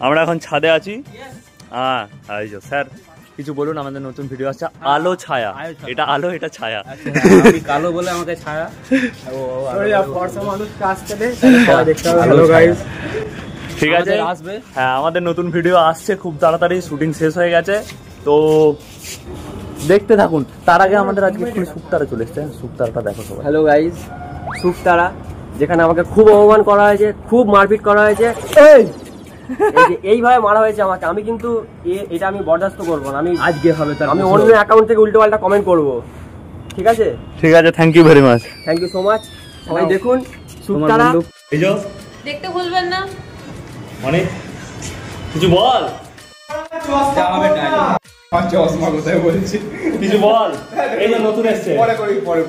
আমরা এখন ছাদে আছি। হ্যাঁ স্যার কিছু বলুন, আমাদের নতুন ভিডিও আসছে আলো ছায়া। এটা আলো, এটা ছায়া। আমি কালো বলে আমাকে ছায়া। ঠিক আছে, হ্যাঁ আমাদের নতুন ভিডিও আসছে খুব তাড়াতাড়ি, শুটিং শেষ হয়ে গেছে, তো দেখতে থাকুন। তার আগে আমাদের আজকে শুকতারা চলে এসছে, শুকতারাটা দেখো সবাই। হ্যালো গাইজ, শুকতারা, যেখানে আমাকে খুব অপমান করা হয়েছে, খুব মারপিট করা হয়েছে, এইভাবে মারা হয়েছে আমাকে। আমি কিন্তু এটা আমি বরদাস্ত করবো না। আমি আজকে হবে তার আমি অন্য অ্যাকাউন্ট থেকে উল্টো পাল্টা কমেন্ট করবো, ঠিক আছে? ঠিক আছে, thank you very much. Thank you so much. সবাই দেখুন শুকতারা। দেখতে ভুলবেন না। মানে কিছু বল, কিছু বল। এই যে নতুন এসছে, পরে